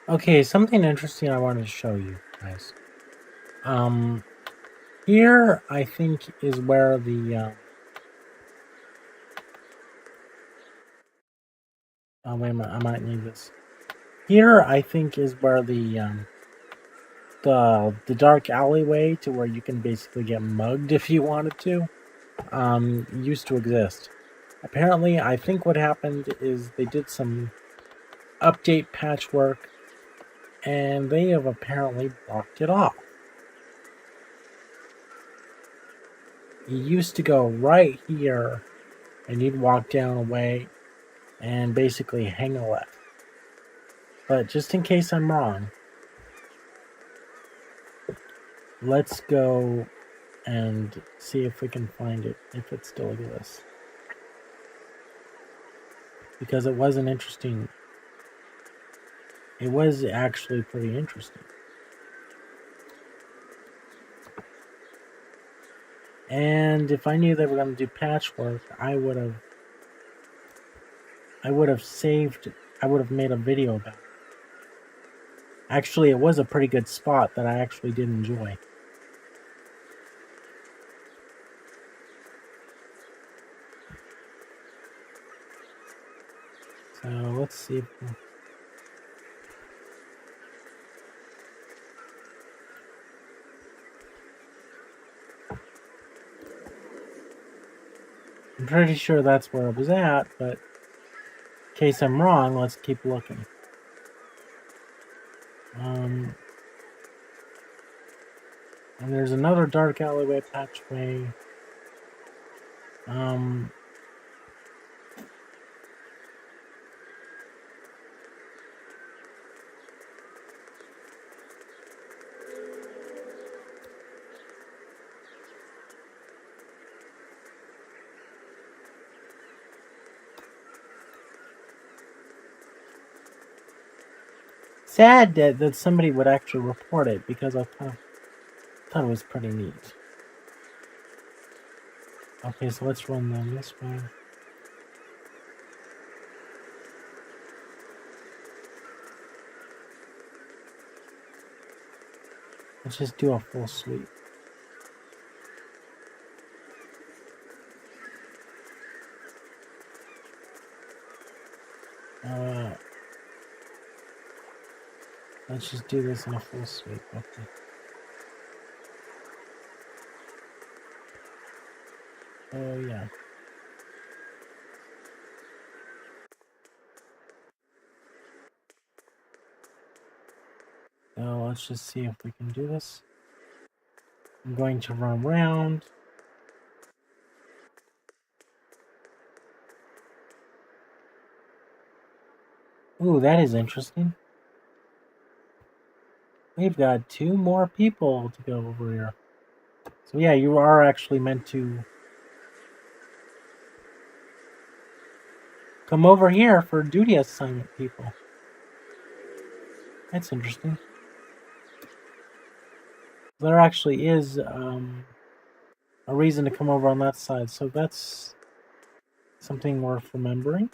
Okay, something interesting I wanted to show you guys. Um, Here I think is where the oh wait a minute, I might need this. Here I think is where the dark alleyway to where you can basically get mugged if you wanted to used to exist. Apparently, I think what happened is they did some update patchwork and they have apparently blocked it off. You used to go right here and you'd walk down a way and basically hang a left. But just in case I'm wrong, let's go and see if we can find it, if it still exists. Because it was an interesting, it was actually pretty interesting. And if I knew they were going to do patchwork, I would have saved, I would have made a video about it. Actually, it was a pretty good spot that I actually did enjoy. So let's see if I'm pretty sure that's where it was at, but in case I'm wrong, let's keep looking. And there's another dark alleyway patchway. Sad that somebody would actually report it because I thought it was pretty neat. Okay, so let's run them this way. Let's just do a full sweep. Let's just do this in a full sweep. Okay. Oh yeah. So let's just see if we can do this. I'm going to run around. Ooh, that is interesting. We've got 2 more people to go over here. So yeah, you are actually meant to come over here for duty assignment, people. That's interesting. There actually is a reason to come over on that side, so that's something worth remembering.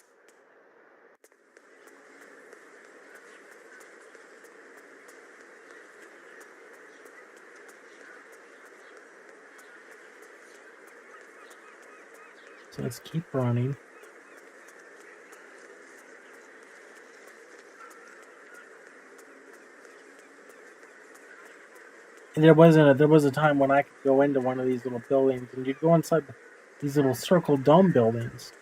So let's keep running. And there was a time when I could go into one of these little buildings, and you'd go inside these little circle dome buildings.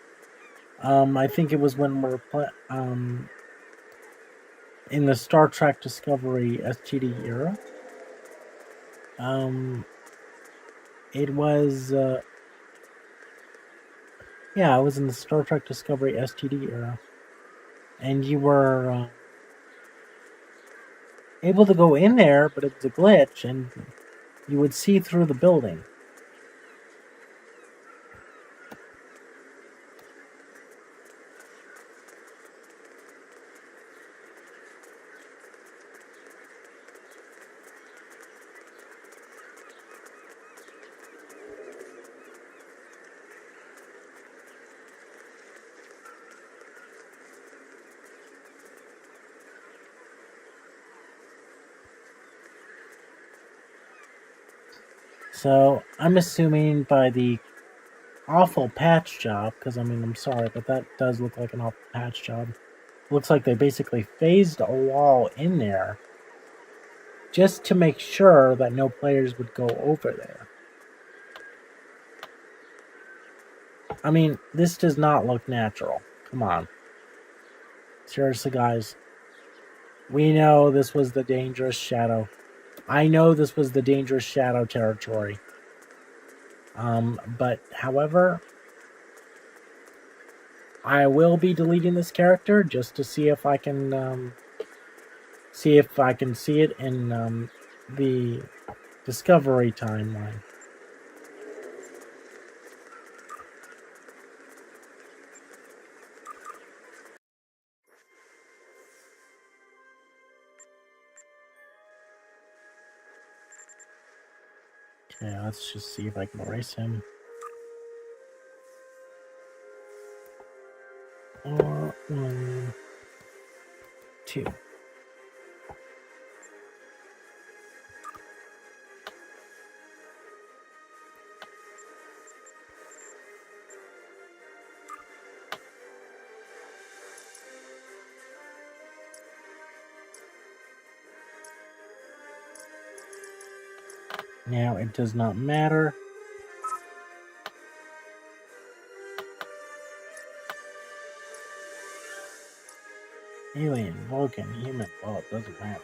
I think it was when we're in the Star Trek Discovery STD era. It was yeah, it was in the Star Trek Discovery STD era, and you were able to go in there, but it was a glitch, and you would see through the building. So I'm assuming by the awful patch job, because I mean, I'm sorry, but that does look like an awful patch job. Looks like they basically phased a wall in there just to make sure that no players would go over there. I mean, this does not look natural. Come on. Seriously, guys. We know this was the dangerous shadow. I know this was the dangerous shadow territory. But however, I will be deleting this character just to see if I can see it in the discovery timeline. Okay, let's just see if I can erase him. Or 1, 2. Now it does not matter. Alien, Vulcan, human, well, it doesn't matter.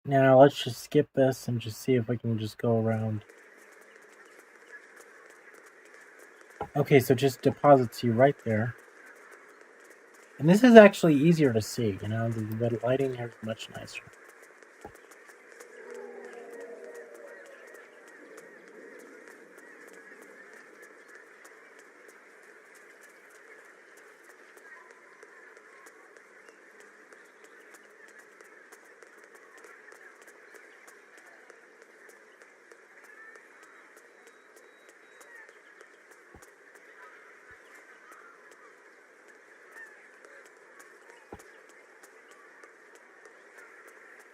Now let's just skip this and just see if we can just go around. Okay, so just deposits you right there. And this is actually easier to see, you know, the lighting here is much nicer.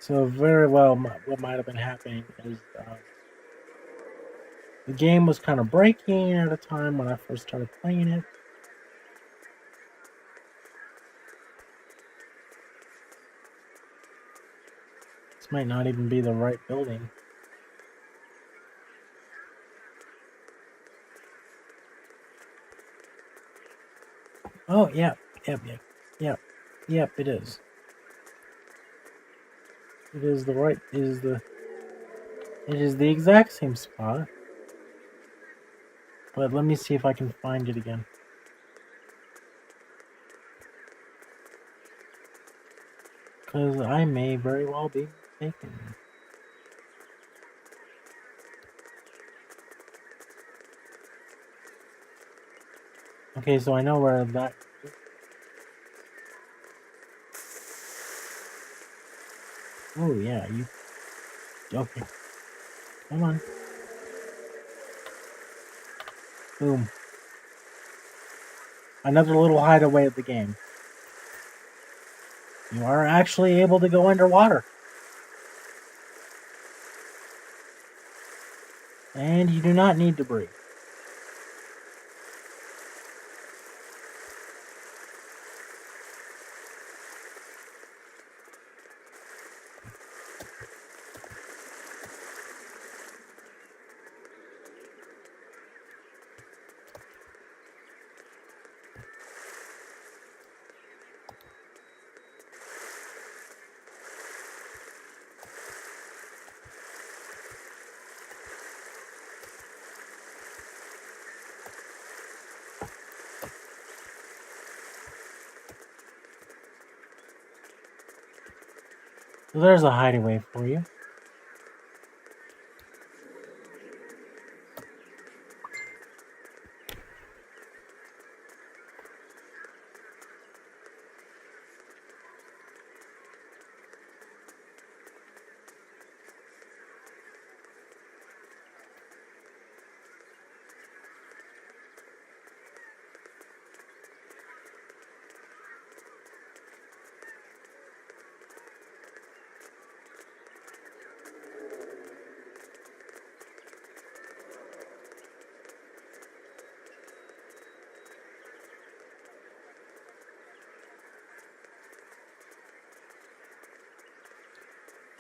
So very well, what might have been happening is the game was kind of breaking at a time when I first started playing it. This might not even be the right building. Oh, yep, it is. It is the right, it is the exact same spot. But let me see if I can find it again. Because I may very well be mistaken. Okay, so I know where that is. Oh, yeah, you... Okay. Come on. Boom. Another little hideaway of the game. You are actually able to go underwater. And you do not need to breathe. So there's a hideaway for you.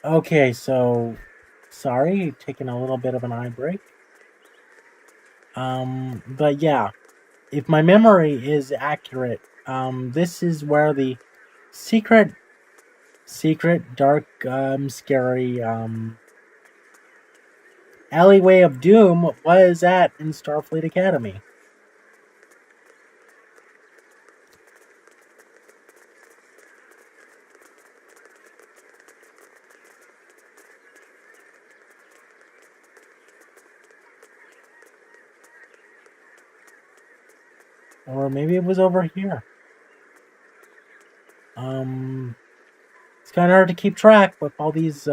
Okay, so sorry, taking a little bit of an eye break. But yeah, if my memory is accurate, this is where the secret, dark, scary, alleyway of doom was at in Starfleet Academy. Or maybe it was over here. It's kind of hard to keep track with all these,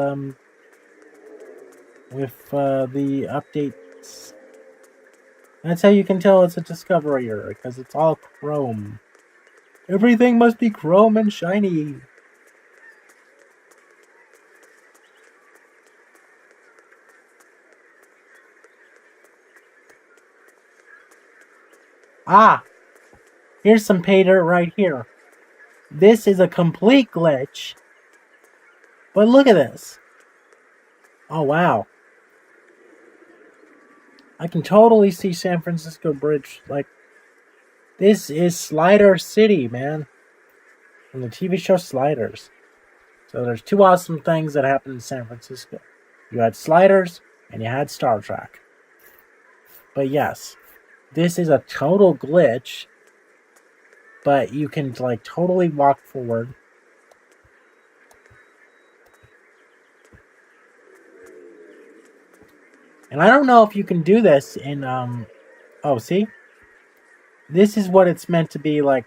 with the updates. That's how you can tell it's a discovery error, because it's all chrome. Everything must be chrome and shiny. Ah! Here's some pay dirt right here. This is a complete glitch. But look at this. Oh, wow. I can totally see San Francisco Bridge. Like, this is Slider City, man. From the TV show Sliders. So there's two awesome things that happened in San Francisco. You had Sliders, and you had Star Trek. But yes, this is a total glitch. But you can, like, totally walk forward. And I don't know if you can do this in, oh, see? This is what it's meant to be like.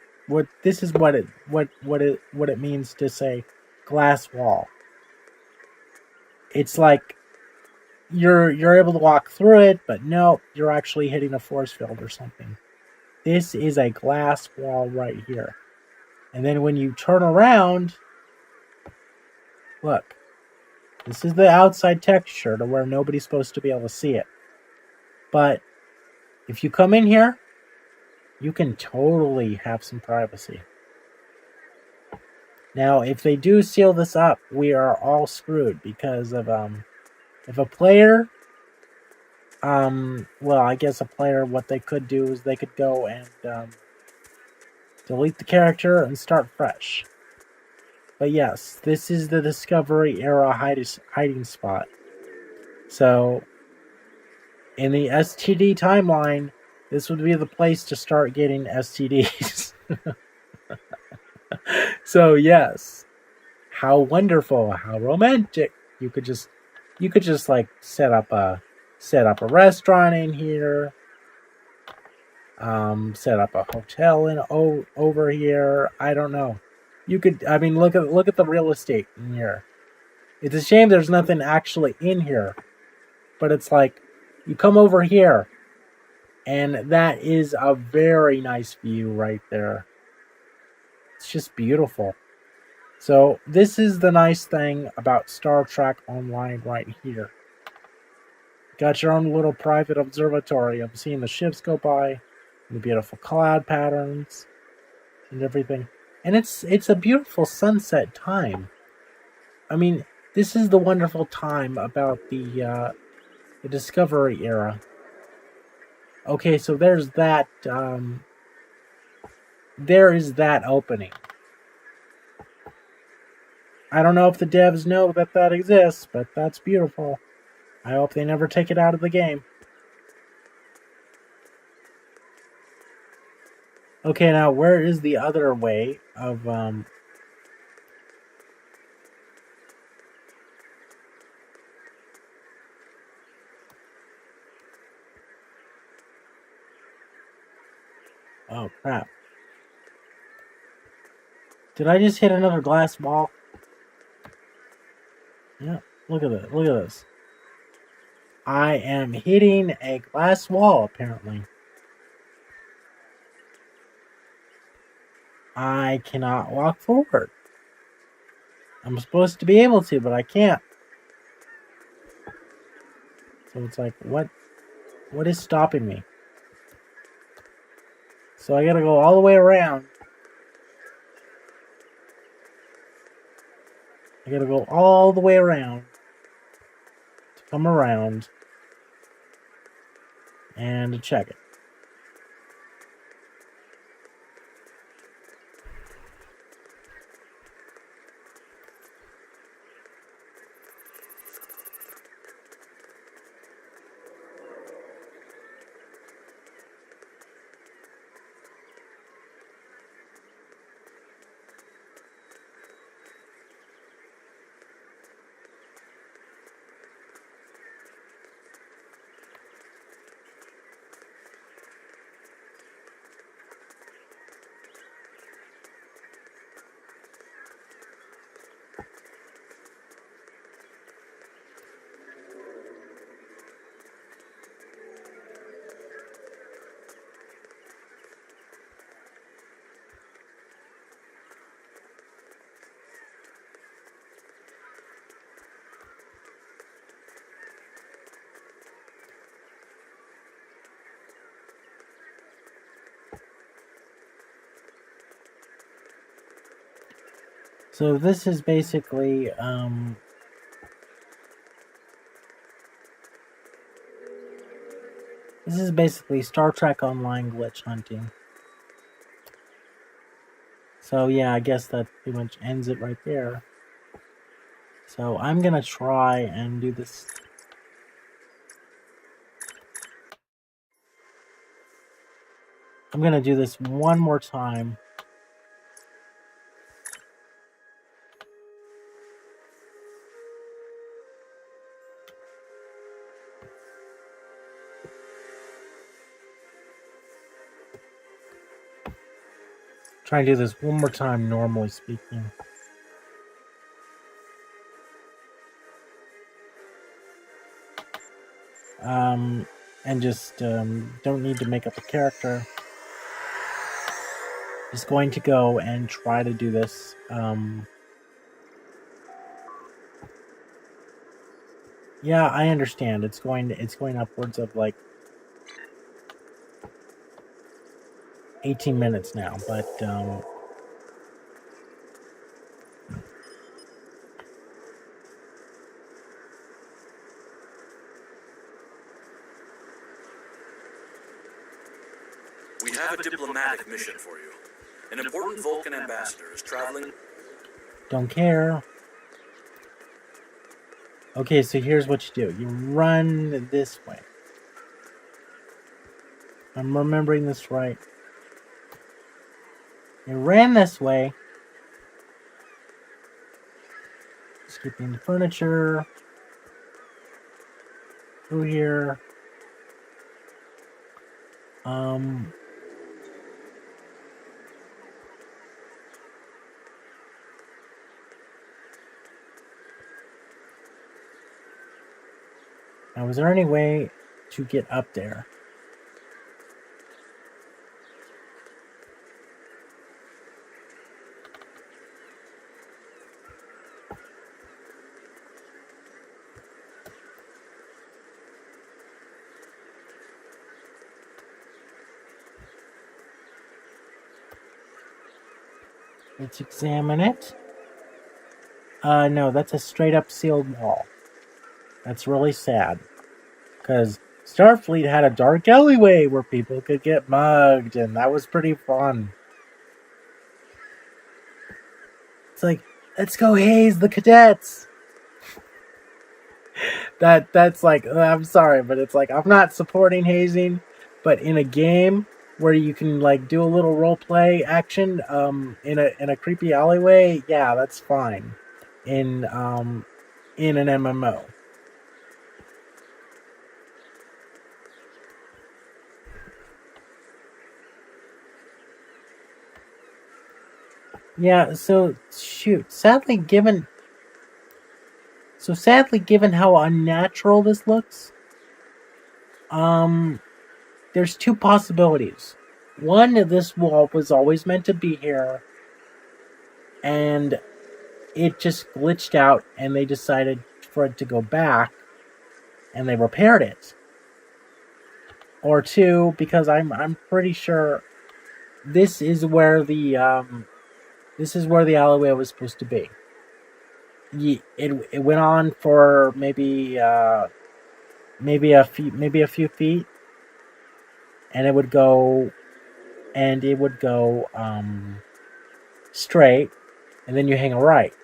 This is what it means to say glass wall. It's like you're able to walk through it, but no, you're actually hitting a force field or something. This is a glass wall right here. And then when you turn around, look. This is the outside texture to where nobody's supposed to be able to see it. But if you come in here, you can totally have some privacy. Now, if they do seal this up, we are all screwed because of if a player, well, I guess a player, what they could do is they could go and delete the character and start fresh. But yes, this is the Discovery era hiding spot. So, in the STD timeline, this would be the place to start getting STDs. So yes, how wonderful, how romantic. You could just like set up a restaurant in here, set up a hotel in over here. I don't know. You could, I mean, look at the real estate in here. It's a shame there's nothing actually in here, but it's like you come over here, and that is a very nice view right there. It's just beautiful. So this is the nice thing about Star Trek Online right here. Got your own little private observatory of seeing the ships go by, and the beautiful cloud patterns, and everything. And it's a beautiful sunset time. I mean, this is the wonderful time about the Discovery era. Okay, so there's that. There is that opening. I don't know if the devs know that that exists, but that's beautiful. I hope they never take it out of the game. Okay, now where is the other way of Oh, crap. Did I just hit another glass wall? Yeah, look at this. Look at this. I am hitting a glass wall, apparently. I cannot walk forward. I'm supposed to be able to, but I can't. So it's like, what is stopping me? So I gotta go all the way around. I gotta go all the way around to come around and to check it. So this is basically Star Trek Online glitch hunting. So yeah, I guess that pretty much ends it right there. So I'm gonna try and do this. I'm gonna do this one more time. Try and do this one more time, normally speaking. And just don't need to make up a character. Just going to go and try to do this. Yeah, I understand. It's going upwards of like 18 minutes now, but we have a diplomatic mission for you. An important Vulcan ambassador is traveling. Don't care. Okay, so here's what you do. You run this way. I'm remembering this right. You ran this way. Skipping the furniture. Through here. Now, is there any way to get up there? Let's examine it. No, that's a straight up sealed wall. That's really sad. Because Starfleet had a dark alleyway where people could get mugged, and that was pretty fun. It's like, let's go haze the cadets. That's like, I'm sorry, but it's like, I'm not supporting hazing, but in a game where you can like do a little role play action in a creepy alleyway, yeah, that's fine. In an MMO. Yeah, so shoot. Sadly given how unnatural this looks, there's two possibilities. One, this wall was always meant to be here, and it just glitched out, and they decided for it to go back, and they repaired it. Or two, because I'm pretty sure this is where the alleyway was supposed to be. It went on for maybe a few feet, and it would go straight, and then you hang a right,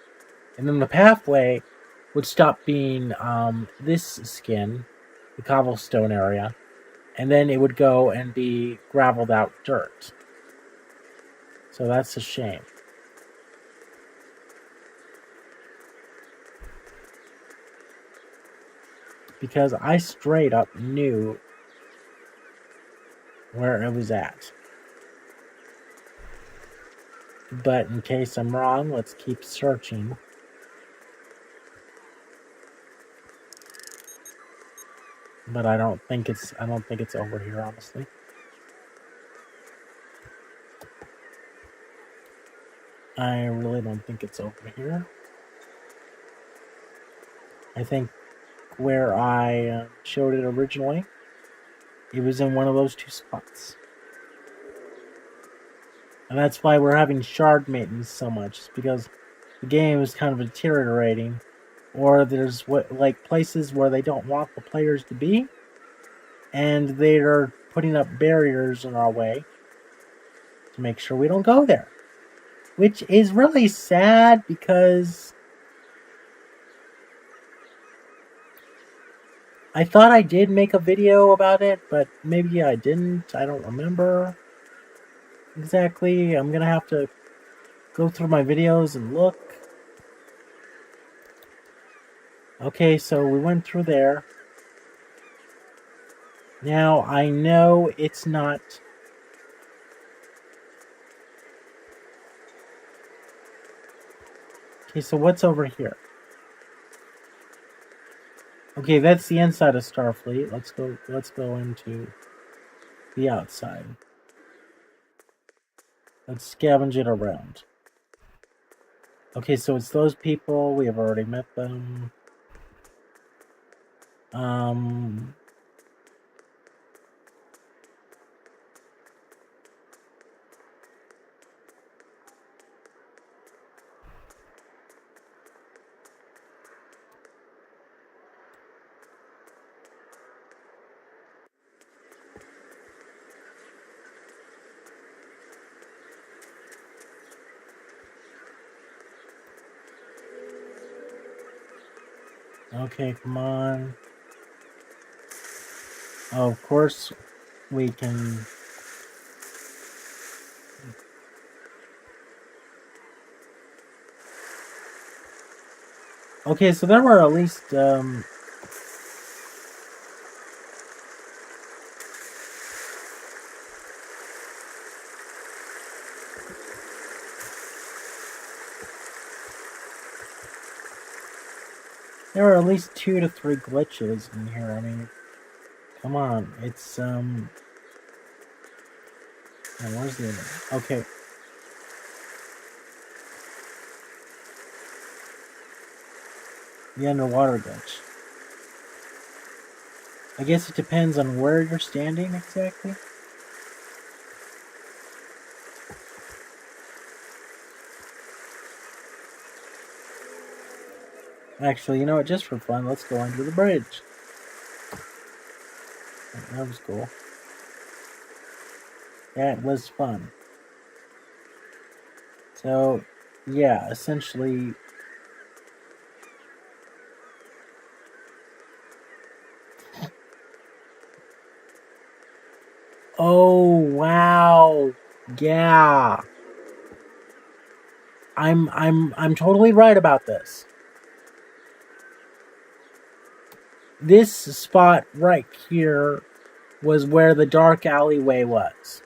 and then the pathway would stop being this skin, the cobblestone area, and then it would go and be graveled out dirt. So that's a shame. Because I straight up knew where it was at. But in case I'm wrong, let's keep searching. But I don't think it's over here, honestly. I really don't think it's over here. I think where I showed it originally, it was in one of those two spots. And that's why we're having shard maintenance so much, because the game is kind of deteriorating, or there's places where they don't want the players to be, and they're putting up barriers in our way to make sure we don't go there. Which is really sad, because I thought I did make a video about it, but maybe I didn't. I don't remember exactly. I'm gonna have to go through my videos and look. Okay, so we went through there. Now, I know it's not... Okay, so what's over here? Okay, that's the inside of Starfleet. Let's go into the outside. Let's scavenge it around. Okay, so it's those people. We have already met them. Okay, come on. Oh, of course, we can... Okay, so there were at least... There were at least 2 to 3 glitches in here. I mean, come on. It's, oh, where's the other? Okay. The underwater glitch. I guess it depends on where you're standing exactly. Actually, you know what? Just for fun, let's go under the bridge. That was cool. That was fun. So, yeah, essentially... Oh, wow. Yeah. I'm totally right about this. This spot right here was where the dark alleyway was.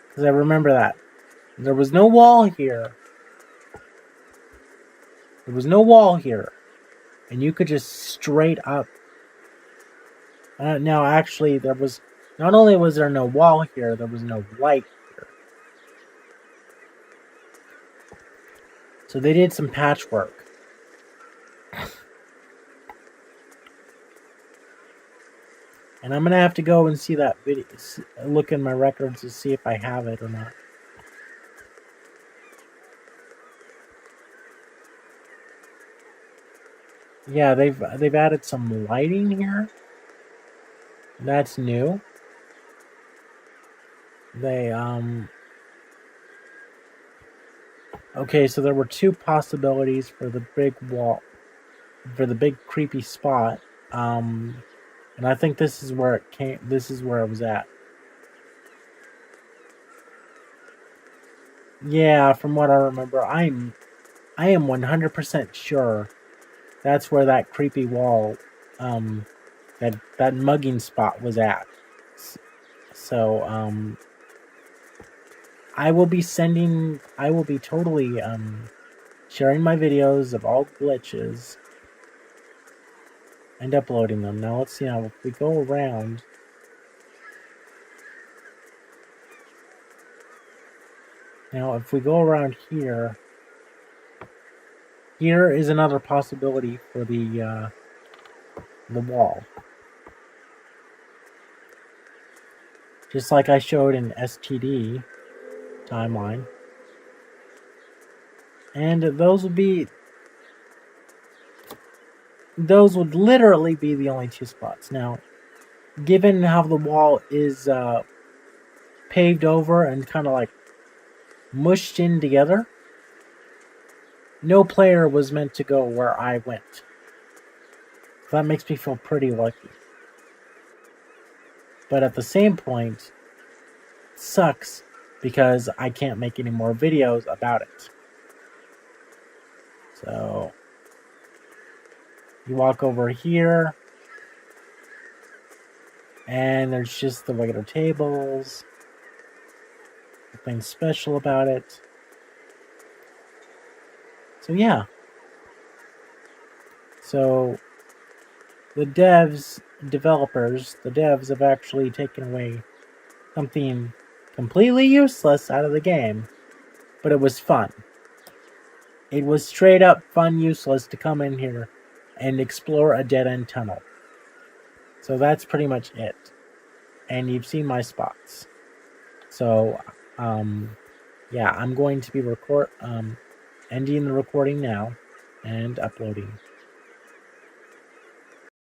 Because I remember that. There was no wall here. There was no wall here. And you could just straight up... now, actually, there was... Not only was there no wall here, there was no light here. So they did some patchwork. And I'm going to have to go and see that video, look in my records to see if I have it or not. Yeah, they've added some lighting here. That's new. They okay, so there were two possibilities for the big wall, for the big creepy spot. And I think this is where it came. This is where it was at. Yeah, from what I remember, I am 100% sure that's where that creepy wall, that mugging spot was at. So, I will be totally, sharing my videos of all glitches and uploading them. Now, let's see how if we go around. Now, if we go around here, here is another possibility for the wall. Just like I showed in STD timeline. And those would literally be the only two spots. Now, given how the wall is paved over and kind of like mushed in together, no player was meant to go where I went. That makes me feel pretty lucky. But at the same point, it sucks because I can't make any more videos about it. So, you walk over here, and there's just the regular tables. Nothing special about it. So yeah. So the devs have actually taken away something completely useless out of the game, but it was fun. It was straight up fun useless to come in here and explore a dead-end tunnel. So that's pretty much it. And you've seen my spots. So, yeah, I'm going to be ending the recording now and uploading.